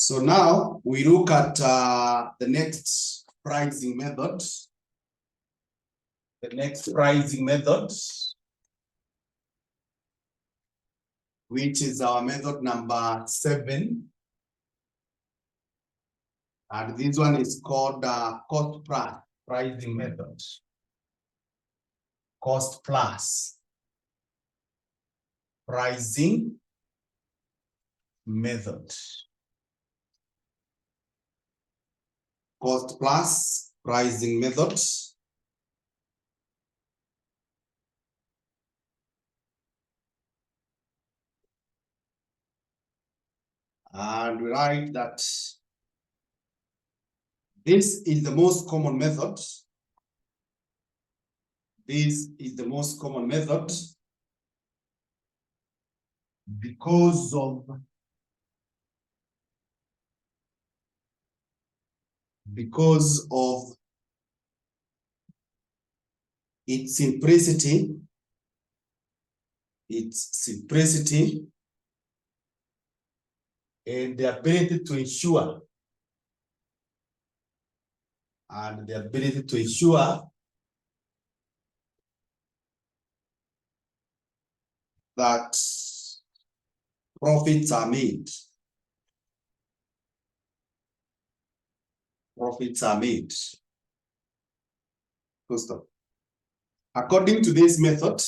So now we look at the next pricing method. The next pricing method, which is our method number 7. And this one is called cost plus pricing method. Cost plus pricing method. Cost plus pricing method. And we write that this is the most common method. This is the most common method because of its simplicity, and the ability to ensure, that profits are made. Profits are made. Full stop. According to this method,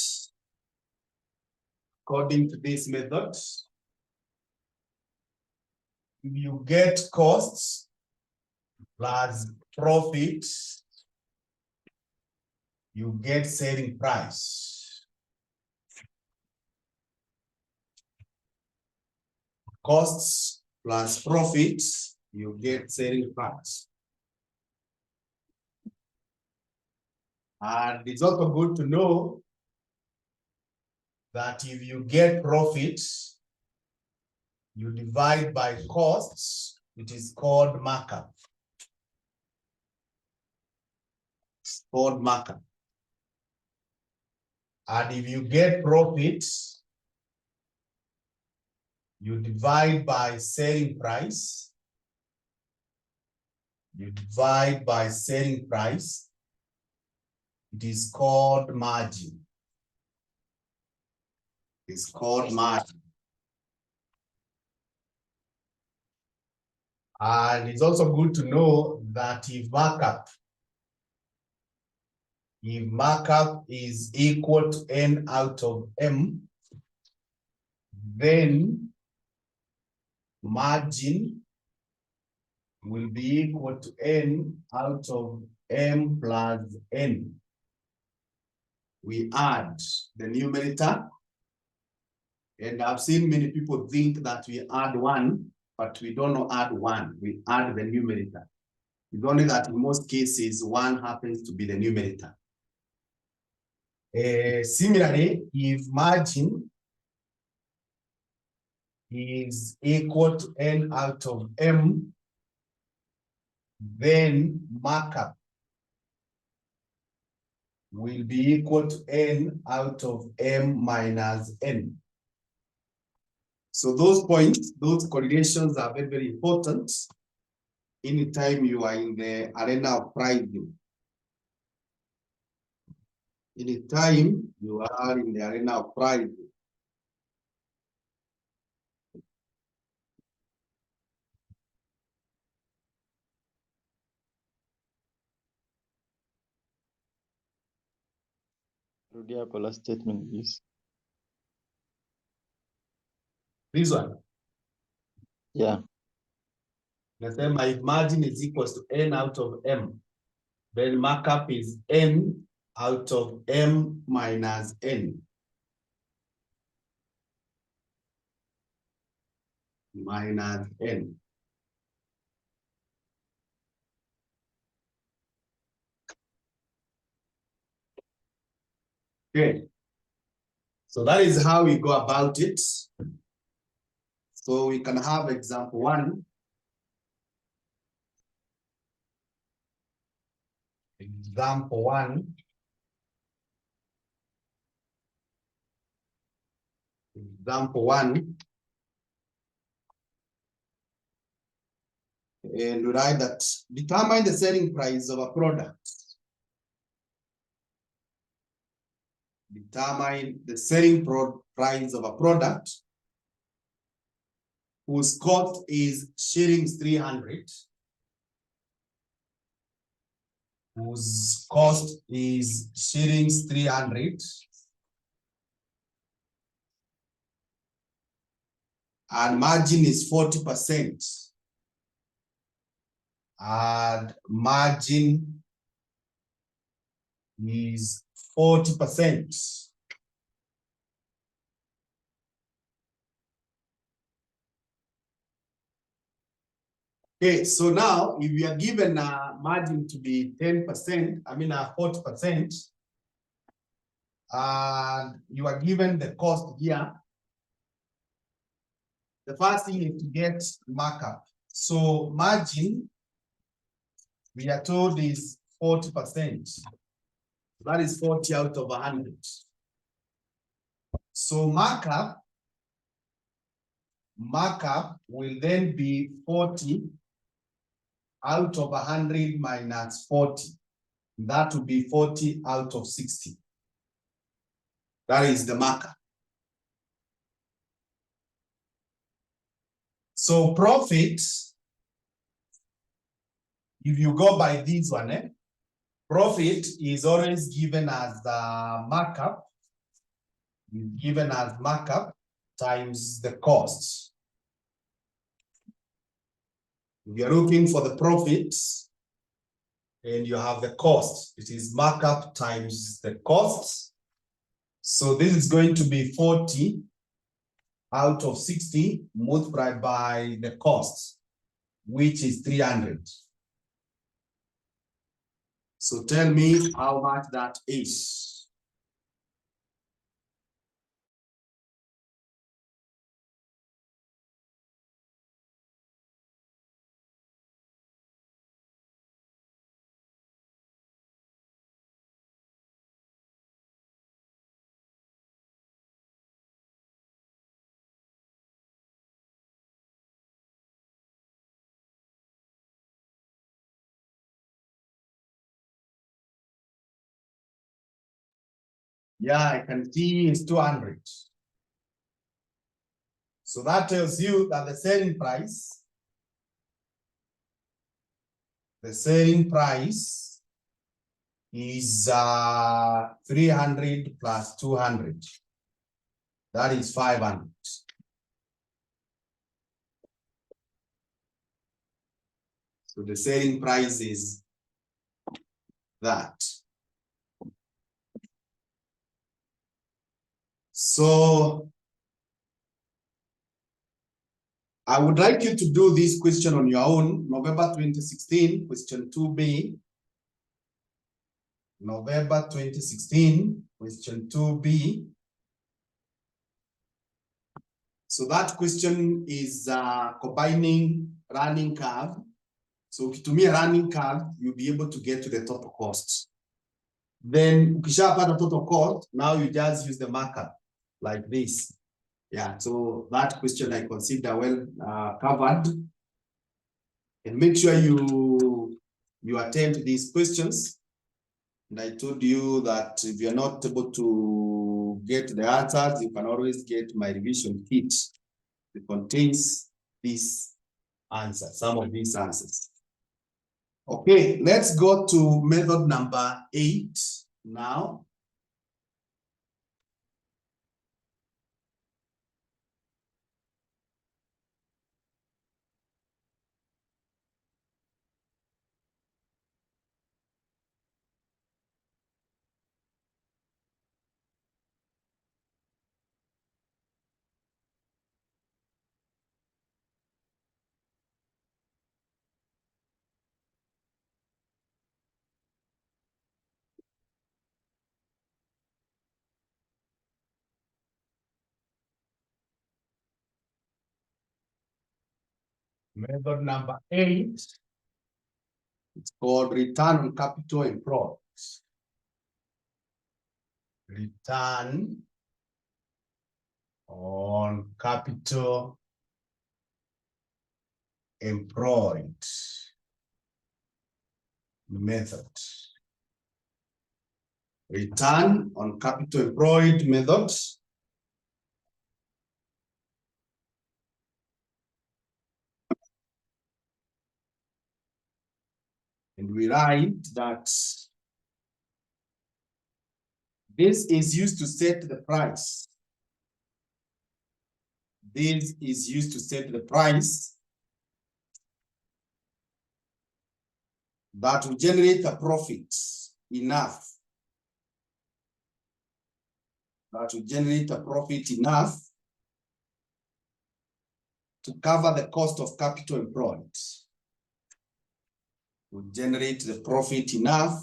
you get costs plus profit, you get selling price. Costs plus profit, you get selling price. And it's also good to know that if you get profit, you divide by costs, it is called markup. It's called markup. And if you get profit, you divide by selling price. You divide by selling price. It is called margin. It's called margin. And it's also good to know that if markup is equal to N out of M, then margin will be equal to N out of M plus N. We add the numerator, and I've seen many people think that we add 1, but we don't add 1, we add the numerator. It's only that in most cases, 1 happens to be the numerator. Similarly, if margin is equal to N out of M, then markup will be equal to N out of M minus N. So those points, those correlations are very, very important anytime you are in the arena of pricing. Anytime you are in the arena of pricing. Rudia hapo last statement, please. This one. Yeah. Nasema if margin is equals to N out of M, then markup is N out of M minus N. Minus N. Okay. So that is how we go about it. So we can have example 1. Example 1. Example 1. And we write that determine the selling price of a product. Determine the selling price of a product whose cost is shillings 300. Whose cost is shillings 300. And margin is 40%. And margin is 40%. Okay, so now if we are given a margin to be 10%, I mean 40%, and you are given the cost here, the first thing is to get markup. So margin, we are told is 40%. That is 40 out of 100. So markup will then be 40 out of 100 minus 40. That will be 40 out of 60. That is the markup. So profit, if you go by this one, profit is always given as the markup, times the cost. If you're looking for the profit and you have the cost, it is markup times the cost. So this is going to be 40 out of 60 multiplied by the cost, which is 300. So tell me how much that is. Yeah, I can see it's 200. So that tells you that the selling price is 300 plus 200. That is 500. So the selling price is that. So I would like you to do this question on your own. November 2016, question 2B. November 2016, question 2B. So that question is combining running curve. So to me, a running curve, you'll be able to get to the total cost. Then ukishapata total cost, now you just use the markup like this. Yeah, so that question I consider well covered. And make sure you attempt these questions. And I told you that if you're not able to get the answers, you can always get my revision kit. It contains these answers, some of these answers. Okay, let's go to method number 8 now. Method number 8, it's called return on capital employed. Return on capital employed method. Return on capital employed method. And we write that this is used to set the price. This is used to set the price that will generate a profit enough. That will generate a profit enough to cover the cost of capital employed. Will generate the profit enough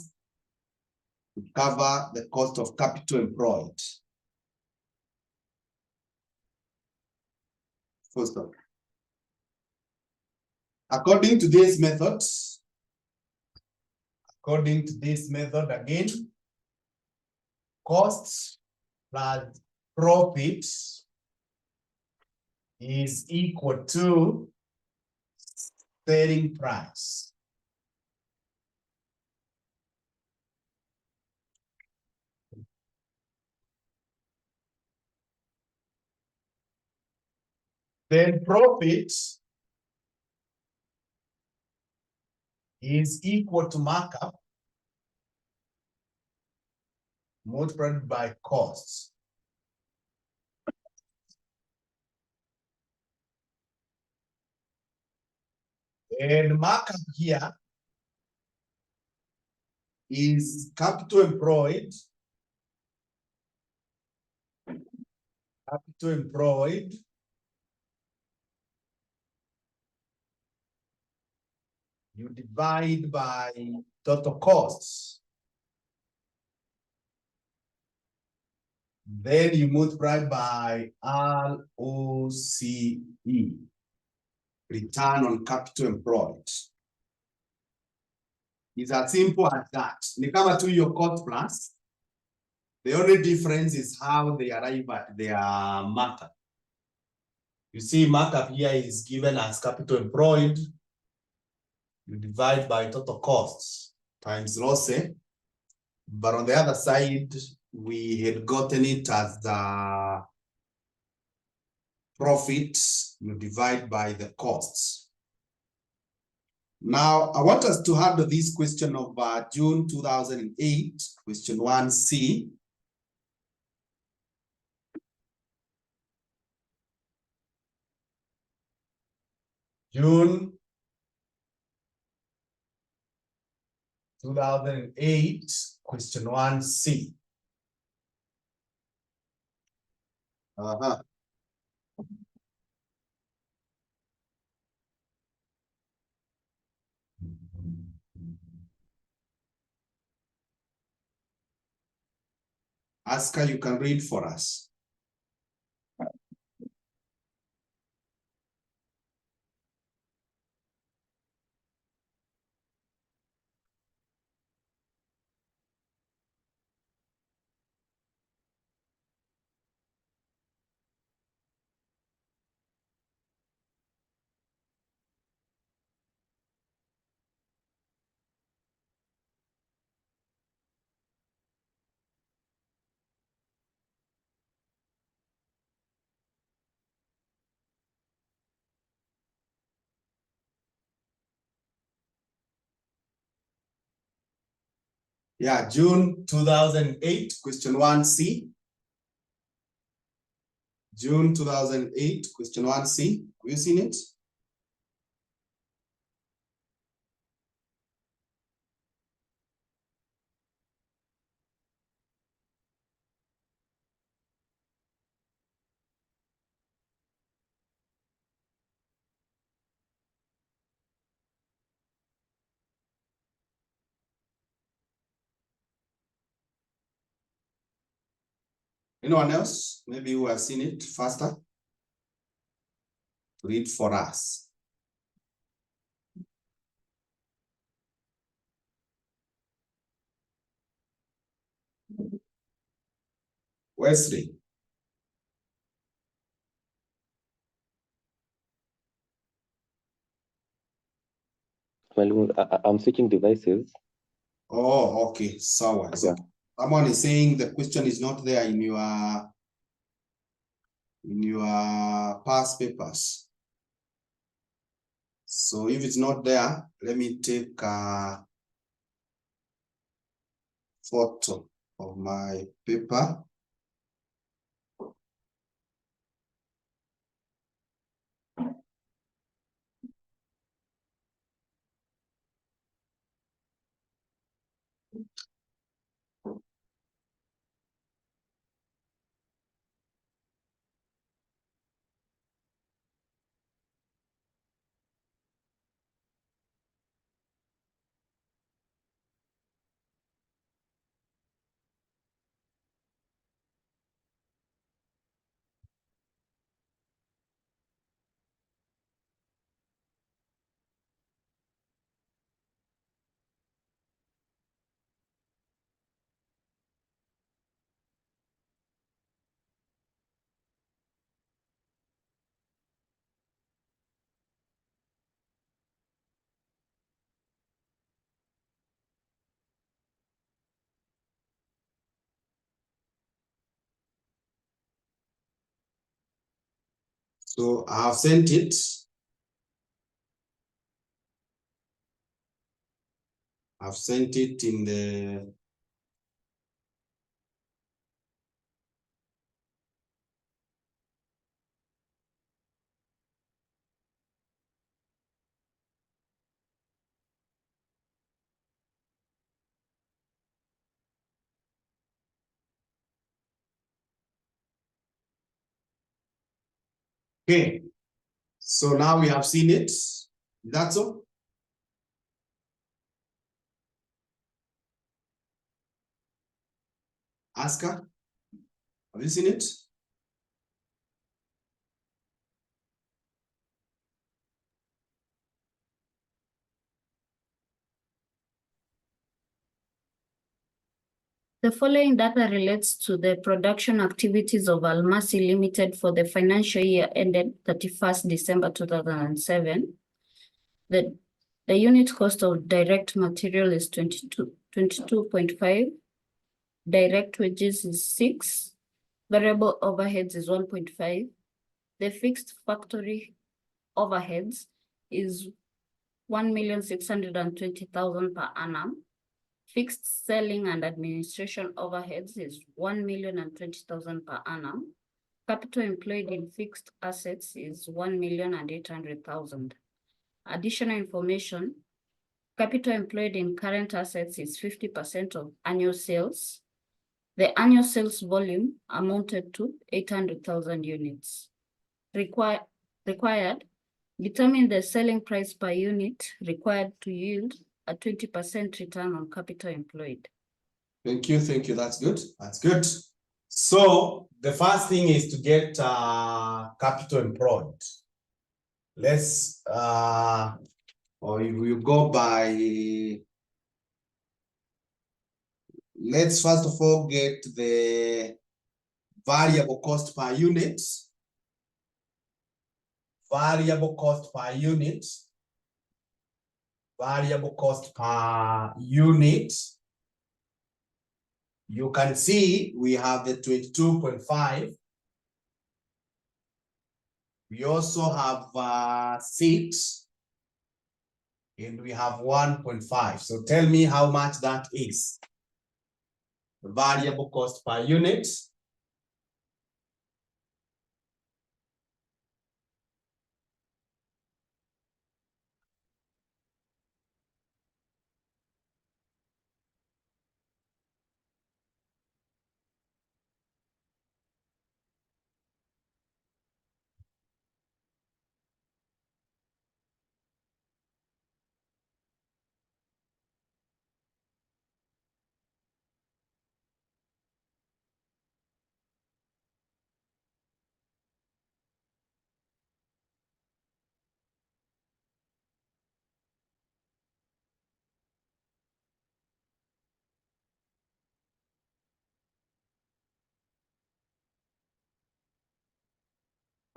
to cover the cost of capital employed. Full stop. According to this method again, costs plus profit is equal to selling price. Then profit is equal to markup multiplied by costs. And markup here is capital employed. Capital employed you divide by total costs. Then you multiply by ROCE, return on capital employed. It's as simple as that. Ni kama tu your cost plus. The only difference is how they arrive at their markup. You see, markup here is given as capital employed. You divide by total costs times ROCE. But on the other side, we had gotten it as the profit, you divide by the costs. Now, I want us to handle this question of June 2008, question 1C. June 2008, question 1C. Aska, you can read for us. Yeah, June 2008, question 1C. June 2008, question 1C. Have you seen it? Anyone else? Maybe who have seen it faster? Read for us. Wesley. Mwalimu, I'm switching devices. Oh, okay. So Yeah. someone is saying the question is not there in your past papers. So if it's not there, let me take a photo of my paper. So I have sent it. I've sent it in the okay. So now we have seen it. That's all. Asker, have you seen it? The following data relates to the production activities of A.M.A Limited for the financial year ended 31st December 2007. The unit cost of direct material is 22.5. Direct wages is 6. Variable overheads is 1.5. The fixed factory overheads is 1,620,000 per annum. Fixed selling and administration overheads is 1,020,000 per annum. Capital employed in fixed assets is 1,800,000. Additional information: capital employed in current assets is 50% of annual sales. The annual sales volume amounted to 800,000 units. Required: determine the selling price per unit required to yield a 20% return on capital employed. Thank you. That's good. That's good. So the first thing is to get capital employed. Let's or if you go by, let's first of all get the variable cost per unit. Variable cost per unit. Variable cost per unit. You can see we have the 22.5. We also have 6. And we have 1.5. So tell me how much that is. The variable cost per unit.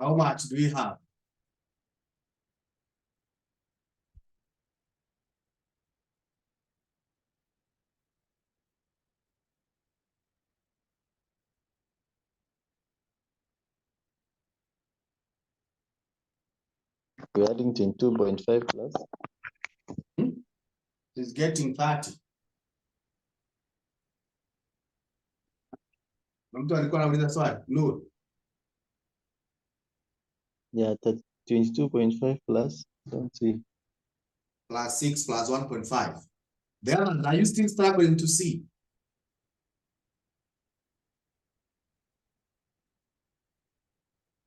How much do we have? We're adding 22.5 plus. It's getting 30. Mtu alikuwa anauliza swali. No. Yeah, 22.5 plus. Don't see. Plus 6 plus 1.5. Then are you still struggling to see?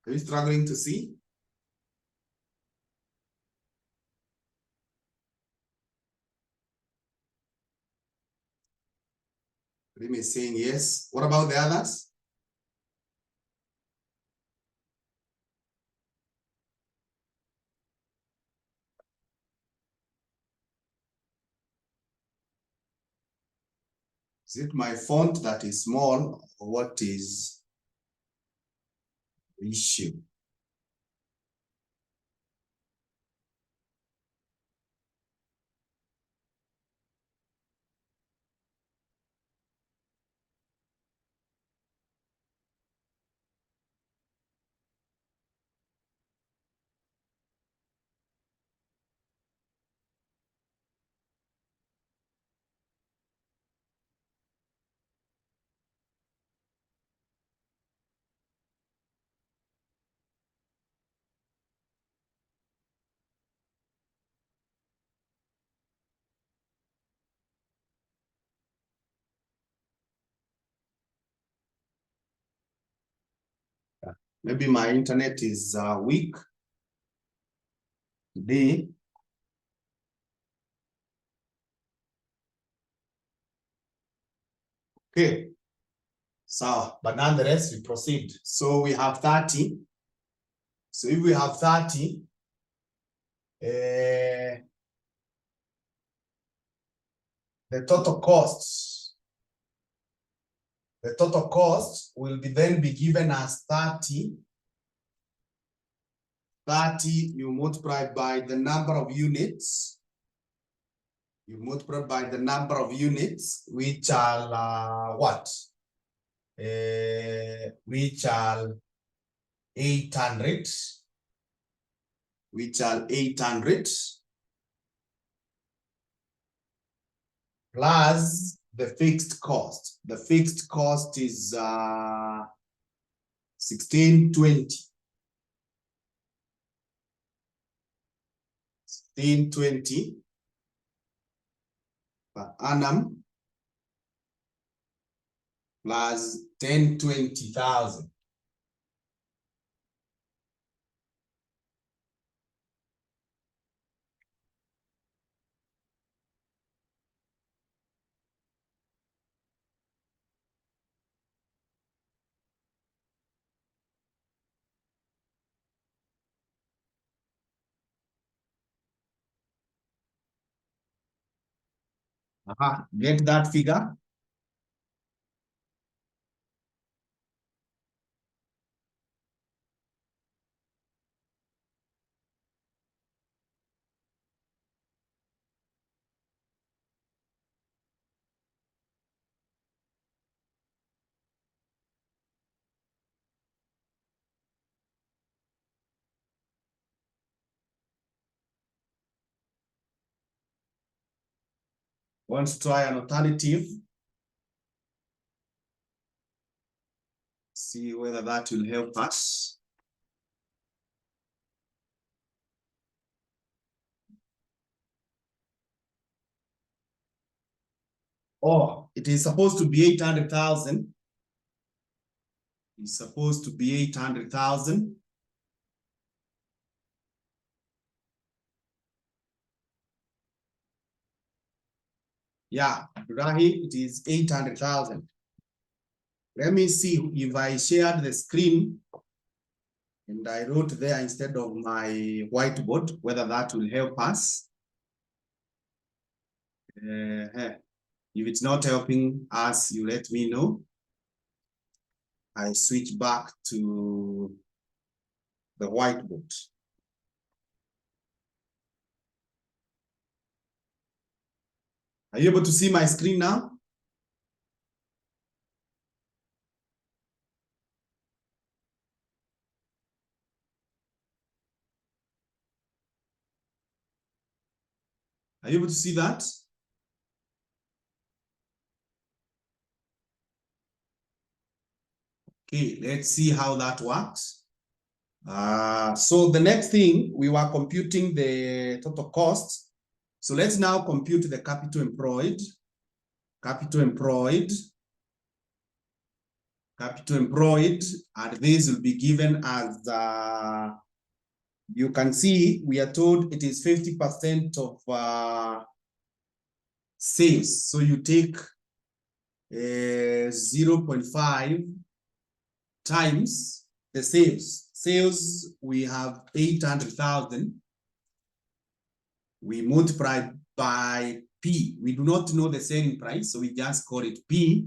Are you struggling to see? Remy is saying yes. What about the others? Is it my font that is small, or what is the issue? Maybe my internet is weak today. Okay. So, but nonetheless, we proceed. So we have 30. So if we have 30, the total cost will be then be given as 30. 30, you multiply by the number of units. You multiply by the number of units, which are what? Which are 800. Which are 800. Plus the fixed cost. The fixed cost is 1620. 1620 per annum plus 1020,000. Get that figure? Want to try an alternative? See whether that will help us. Oh, it is supposed to be 800,000. It's supposed to be 800,000. Yeah, Rahi, it is 800,000. Let me see if I shared the screen and I wrote there instead of my whiteboard, whether that will help us. If it's not helping us, you let me know. I switch back to the whiteboard. Are you able to see my screen now? Are you able to see that? Okay, let's see how that works. So the next thing, we were computing the total cost. So let's now compute the capital employed. Capital employed. Capital employed, and this will be given as, you can see, we are told it is 50% of sales. So you take 0.5 times the sales. Sales, we have 800,000. We multiply by P. We do not know the selling price, so we just call it P.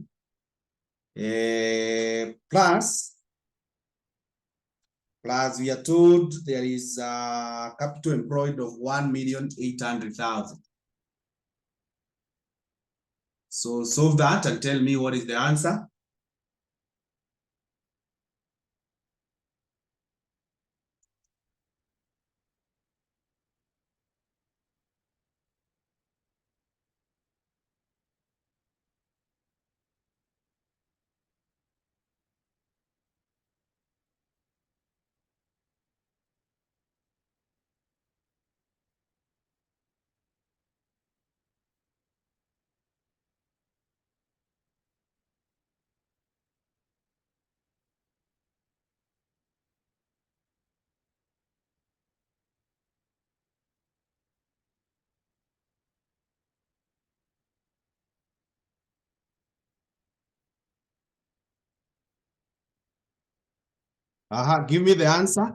Plus, we are told there is a capital employed of 1,800,000. So solve that and tell me what is the answer. Give me the answer.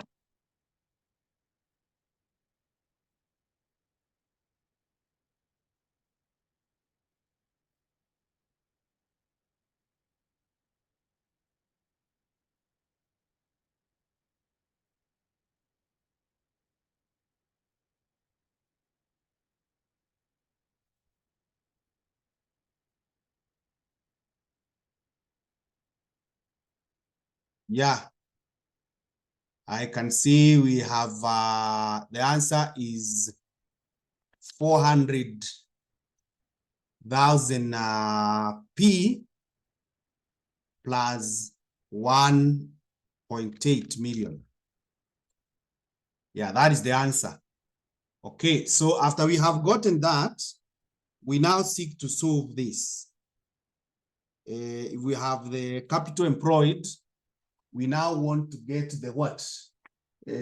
Yeah, I can see we have, the answer is 400,000 P plus 1.8 million. Yeah, that is the answer. Okay, so after we have gotten that, we now seek to solve this. If we have the capital employed, we now want to get the what? We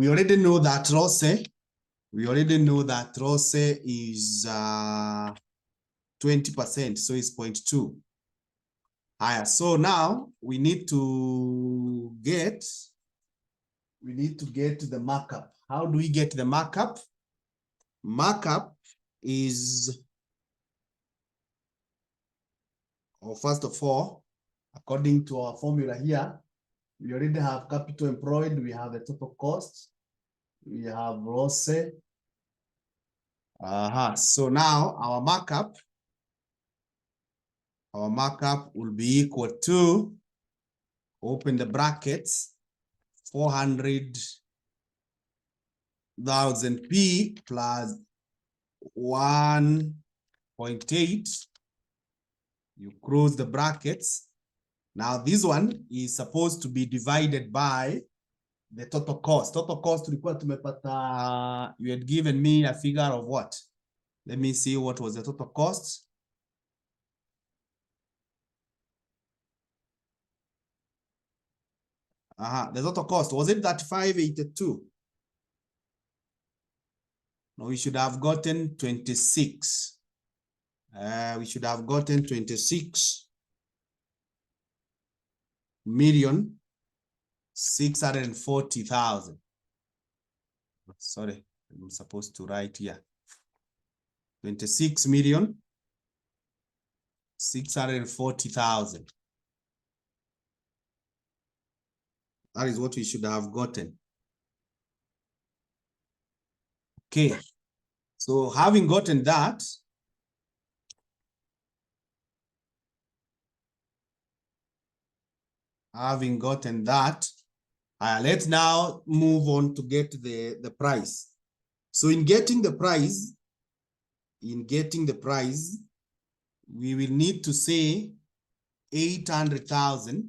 already know that ROCE. We already know that ROCE is 20%, so it's 0.2. So now we need to get the markup. How do we get the markup? Markup is, first of all, according to our formula here, we already have capital employed, we have the total cost, we have ROCE. So now our markup will be equal to, open the brackets, 400,000 P plus 1.8. You close the brackets. Now this one is supposed to be divided by the total cost. Total cost, you had given me a figure of what? Let me see what was the total cost. The total cost, was it that 582? No, we should have gotten 26. We should have gotten 26,640,000. Sorry, I'm supposed to write here. 26,640,000. That is what we should have gotten. Okay, so having gotten that, let's now move on to get the price. So in getting the price, we will need to say 800,000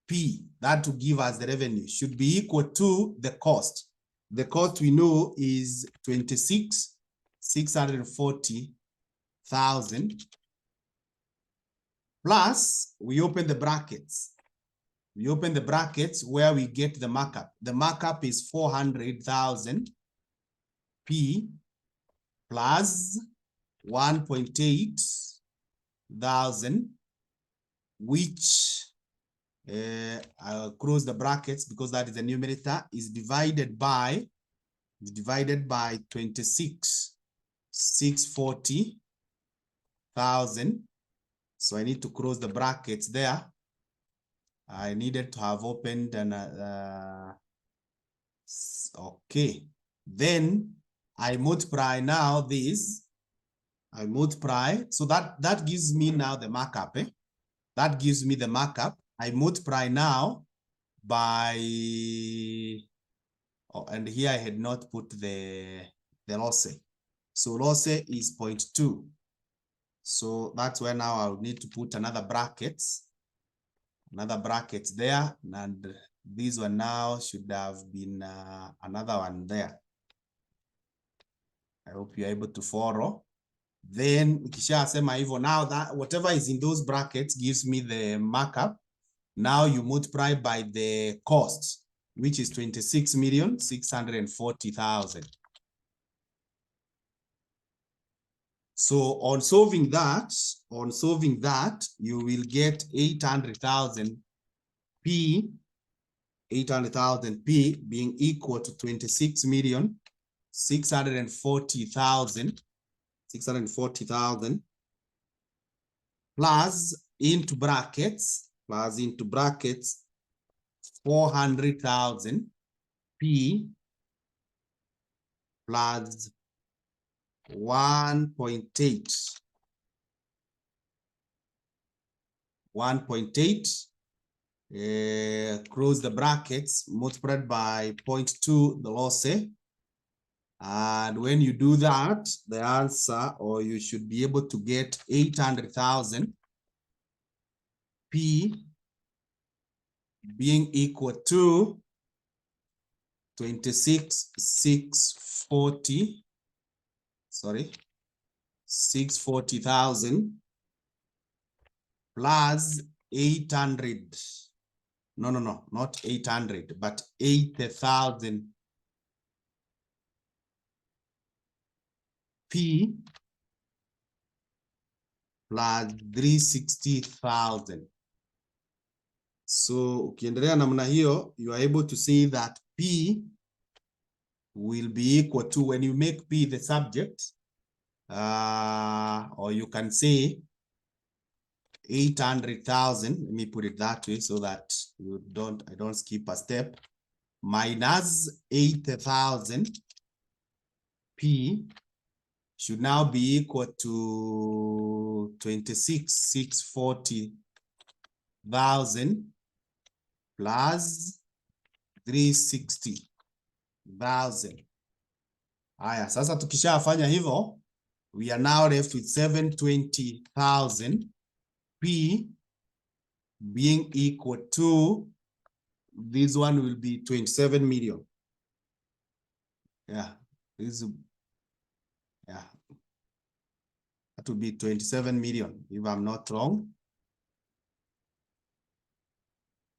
P, that to give us the revenue, should be equal to the cost. The cost we know is 26,640,000 plus we open the brackets. We open the brackets where we get the markup. The markup is 400,000 P plus 1.8 thousand, which I'll close the brackets because that is the numerator, is divided by 26,640,000. So I need to close the brackets there. I needed to have opened an okay. Then I multiply now this. I multiply, so that gives me now the markup. That gives me the markup. I multiply now by, oh, and here I had not put the loss. So loss is 0.2. So that's where now I'll need to put another bracket there, and this one now should have been another one there. I hope you're able to follow. Then ukishasema hivyo, now that whatever is in those brackets gives me the markup. Now you multiply by the cost, which is 26,640,000. So on solving that, you will get 800,000 P, 800,000 P being equal to 26,640,000, 640,000 plus into brackets, 400,000 P plus 1.8. 1.8, close the brackets, multiplied by 0.2, the loss. And when you do that, the answer, or you should be able to get 800,000 P being equal to 640,000 plus 800. No, not 800, but 80,000 P plus 360,000. So ukiendelea namna hiyo, you are able to see that P will be equal to, when you make P the subject, or you can say 800,000, let me put it that way so that I don't skip a step, minus 80,000 P should now be equal to 26,640,000 plus 360,000. Haya, sasa tukishafanya hivyo, we are now left with 720,000 P being equal to, this one will be 27 million. Yeah, that would be 27 million, if I'm not wrong.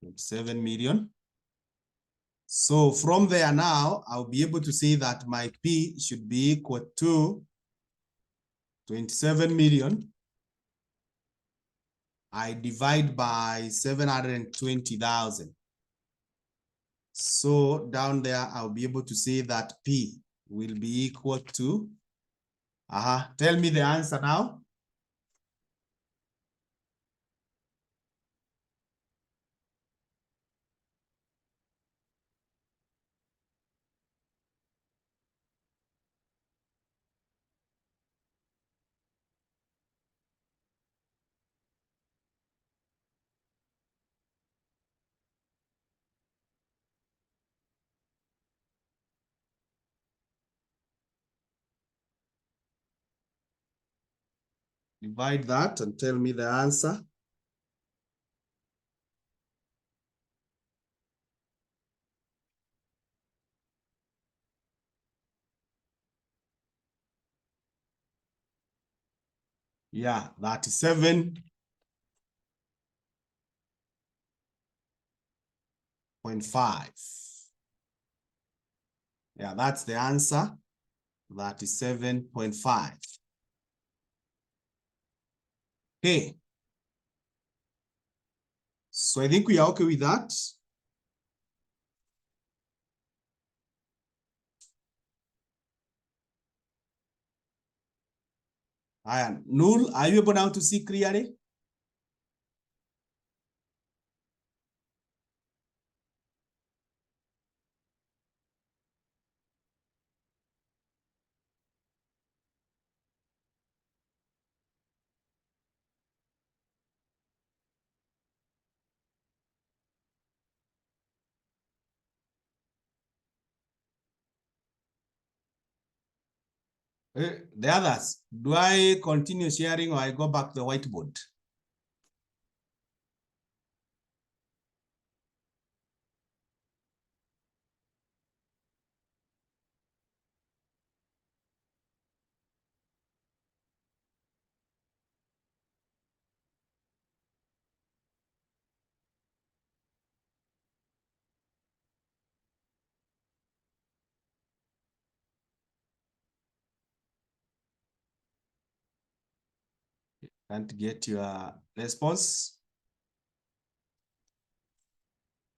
27 million. So from there now, I'll be able to say that my P should be equal to 27 million. I divide by 720,000. So down there, I'll be able to say that P will be equal to, tell me the answer now. Divide that and tell me the answer. Yeah, 37.5. Yeah, that's the answer. 37.5. Okay. So I think we are okay with that. Noor, are you able now to see clearly? The others, do I continue sharing or I go back to the whiteboard? Can't get your response.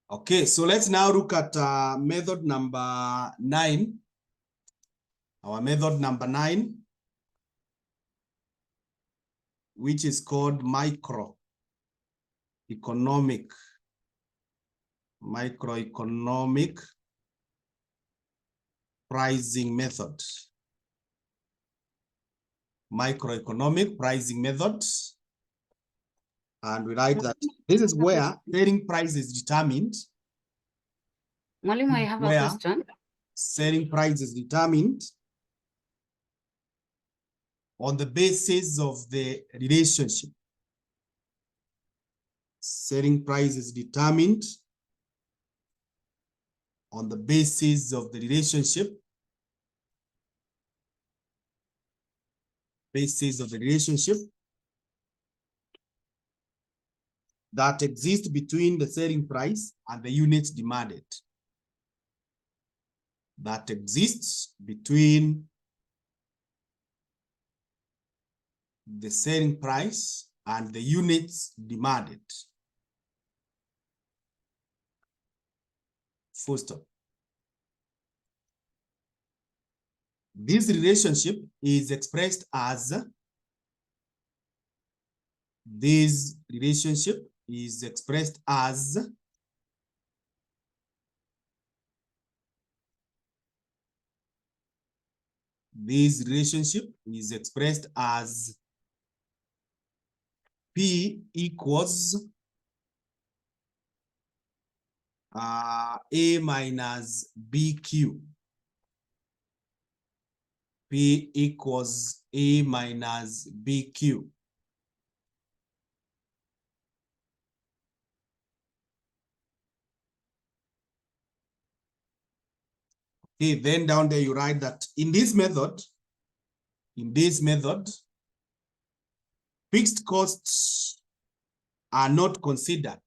Okay, so let's now look at method number 9. Our method number 9, which is called microeconomic pricing method. Microeconomic pricing method. And we write that this is where selling price is determined. Mwalimu, I have a question. Selling price is determined on the basis of the relationship. Selling price is determined on the basis of the relationship. Basis of the relationship that exists between the selling price and the units demanded. That exists between the selling price and the units demanded. Full stop. This relationship is expressed as This relationship is expressed as P equals A minus BQ. P equals A minus BQ. Okay, then down there you write that in this method, fixed costs are not considered.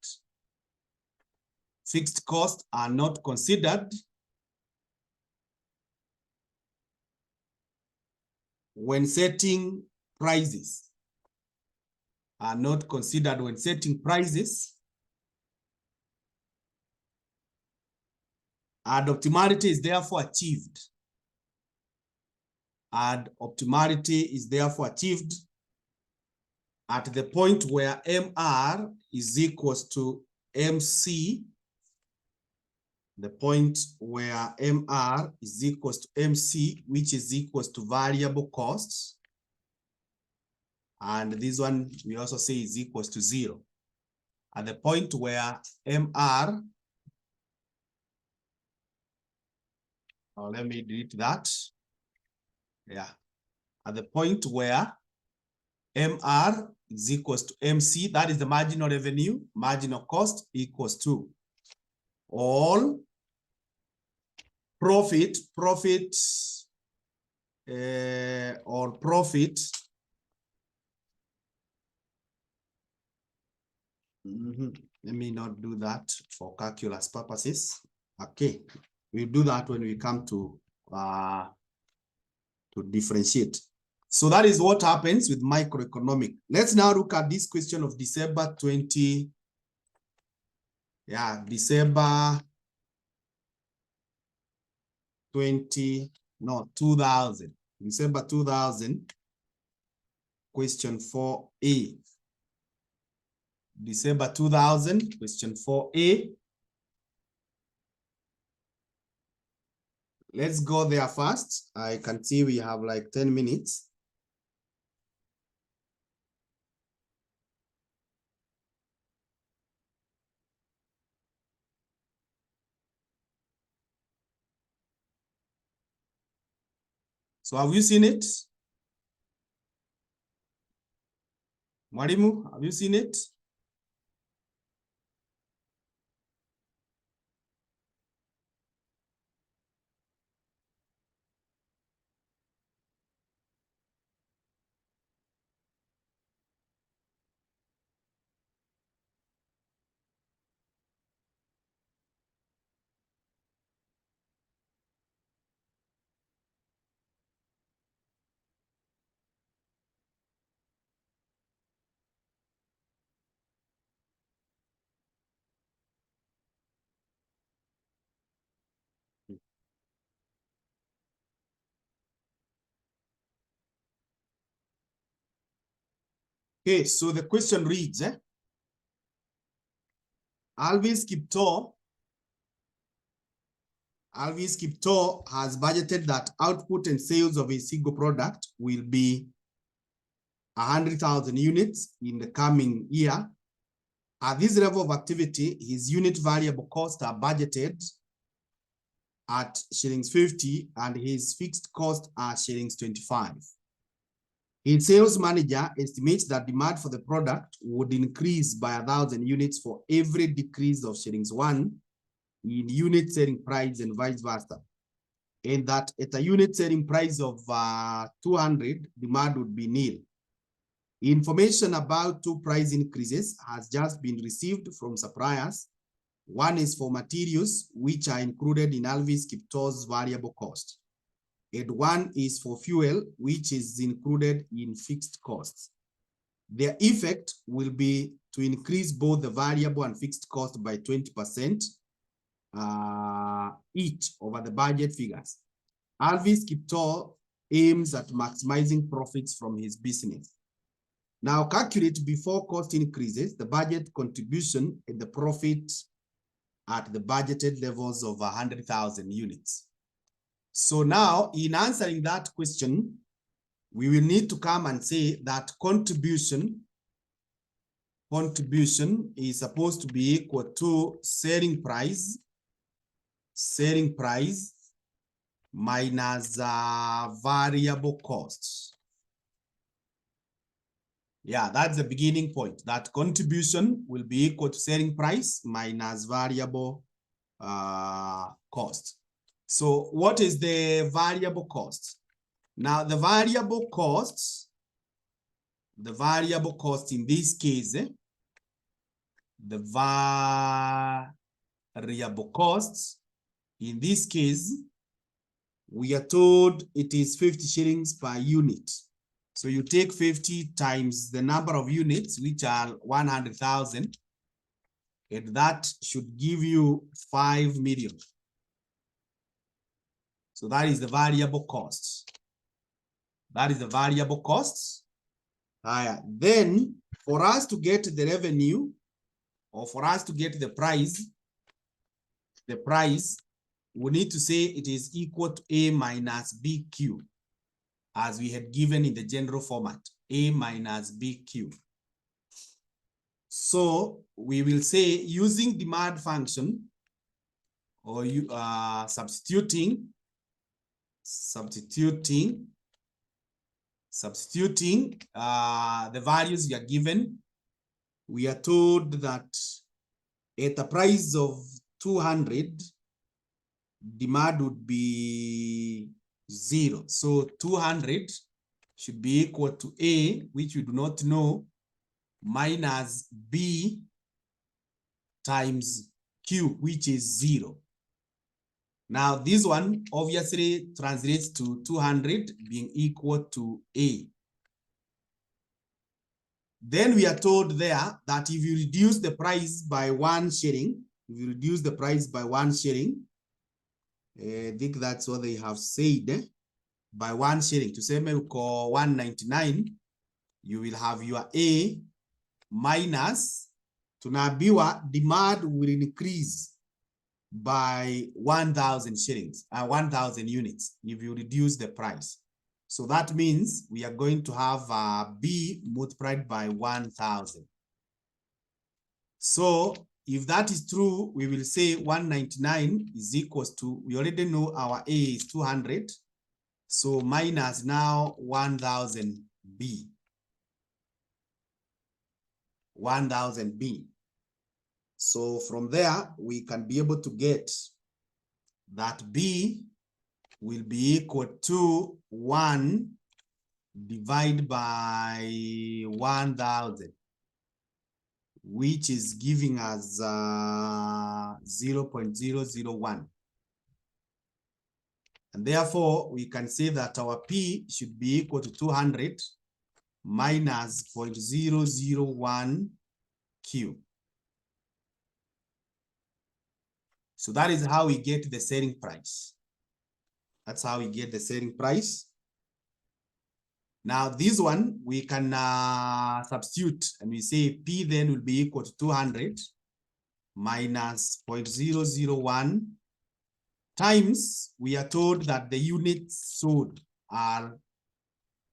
Fixed costs are not considered when setting prices. Are not considered when setting prices. And optimality is therefore achieved. And optimality is therefore achieved at the point where MR is equals to MC. The point where MR is equals to MC, which is equals to variable costs. And this one we also say is equals to 0. At the point where MR, let me delete that. Yeah. At the point where MR is equals to MC, that is the marginal revenue, marginal cost equals to all profit or profit let me not do that for calculus purposes. Okay, we'll do that when we come to differentiate. So that is what happens with microeconomic. Let's now look at this question of December 20. Yeah, December 20, no, 2000. December 2000, question 4A. December 2000, question 4A. Let's go there first. I can see we have like 10 minutes. So have you seen it? Mwalimu, have you seen it? Okay, so the question reads, Alvis Kipto has budgeted that output and sales of a single product will be 100,000 units in the coming year. At this level of activity, his unit variable costs are budgeted at shillings 50 and his fixed costs are shillings 25. His sales manager estimates that demand for the product would increase by 1,000 units for every decrease of shillings 1 in unit selling price and vice versa. And that at a unit selling price of 200, demand would be nil. Information about 2 price increases has just been received from suppliers. One is for materials, which are included in Alvis Kipto's variable cost. And one is for fuel, which is included in fixed costs. Their effect will be to increase both the variable and fixed cost by 20% each over the budget figures. Alvis Kipto aims at maximizing profits from his business. Now calculate before cost increases the budget contribution and the profit at the budgeted levels of 100,000 units. So now in answering that question, we will need to come and say that contribution is supposed to be equal to selling price minus variable costs. Yeah, that's the beginning point. That contribution will be equal to selling price minus variable cost. So what is the variable cost? Now the variable costs in this case, the variable costs in this case, we are told it is 50 shillings per unit. So you take 50 times the number of units, which are 100,000, and that should give you 5 million. So that is the variable costs. That is the variable costs. Then for us to get the revenue, or for us to get the price, we need to say it is equal to A minus BQ, as we had given in the general format, A minus BQ. So we will say using demand function, or substituting Substituting the values we are given, we are told that at a price of 200, demand would be 0. So 200 should be equal to A, which we do not know, minus B times Q, which is 0. Now, this one obviously translates to 200 being equal to A. Then we are told there that if you reduce the price by 1 shilling, if you reduce the price by 1 shilling, I think that's what they have said, by 1 shilling, to say maybe 199, you will have your A minus, tunaambiwa demand will increase by 1,000 shillings, 1,000 units if you reduce the price. So that means we are going to have B multiplied by 1,000. So if that is true, we will say 199 is equals to, we already know our A is 200. So minus now 1,000 B. 1,000 B. So from there, we can be able to get that B will be equal to 1 divided by 1,000, which is giving us 0.001. And therefore, we can say that our P should be equal to 200 minus 0.001 Q. So that is how we get the selling price. That's how we get the selling price. Now this one, we can substitute and we say P then will be equal to 200 minus 0.001 times, we are told that the units sold are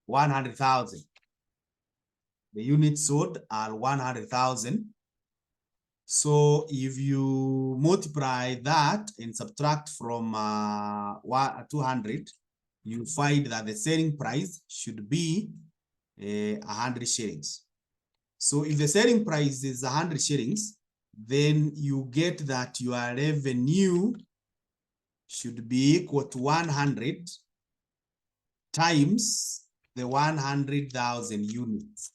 100,000. The units sold are 100,000. So if you multiply that and subtract from 200, you find that the selling price should be 100 shillings. So if the selling price is 100 shillings, then you get that your revenue should be equal to 100 times the 100,000 units.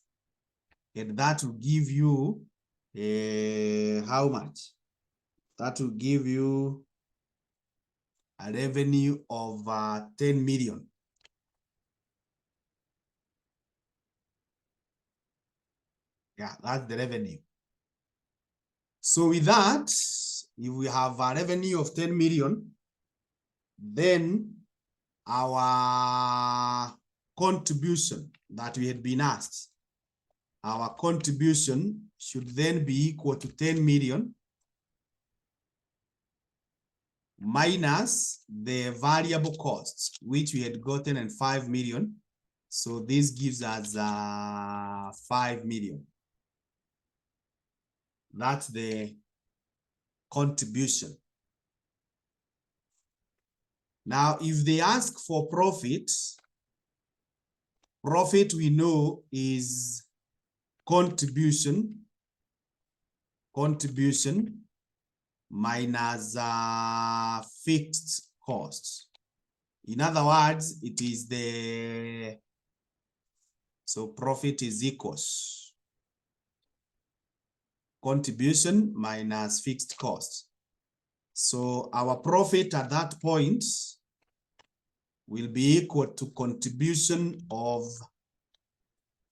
And that will give you how much? That will give you a revenue of 10 million. Yeah, that's the revenue. So with that, if we have a revenue of 10 million, then our contribution that we had been asked, our contribution should then be equal to 10 million minus the variable costs, which we had gotten in 5 million. So this gives us 5 million. That's the contribution. Now, if they ask for profit, profit we know is contribution minus fixed costs. In other words, it is the, so profit is equals contribution minus fixed costs. So our profit at that point will be equal to contribution of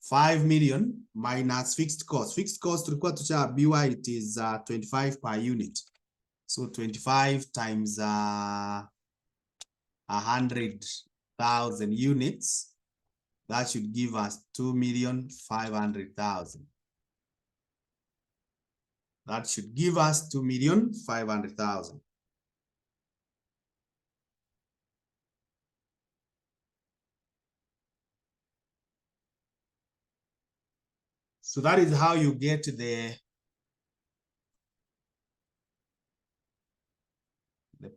5 million minus fixed cost. Fixed cost required to share BY, it is 25 per unit. So 25 times 100,000 units, that should give us 2,500,000. That should give us 2,500,000. So that is how you get the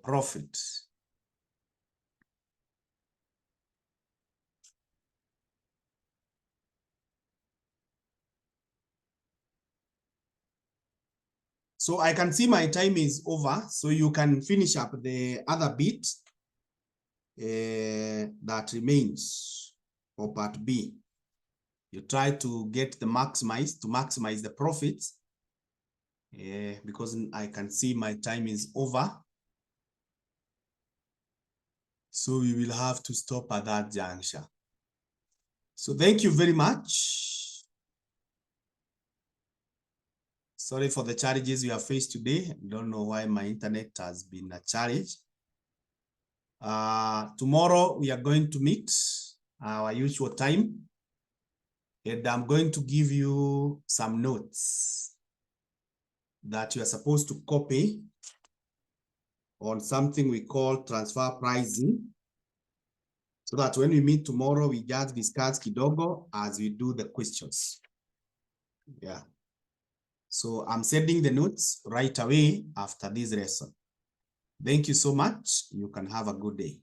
profit. So I can see my time is over, so you can finish up the other bit that remains for part B. You try to get the maximize the profits, because I can see my time is over. So we will have to stop at that juncture. So thank you very much. Sorry for the challenges we have faced today. I don't know why my internet has been a challenge. Tomorrow we are going to meet our usual time, and I'm going to give you some notes that you are supposed to copy on something we call transfer pricing, so that when we meet tomorrow, we just discuss kidogo as we do the questions. Yeah. So I'm sending the notes right away after this lesson. Thank you so much. You can have a good day.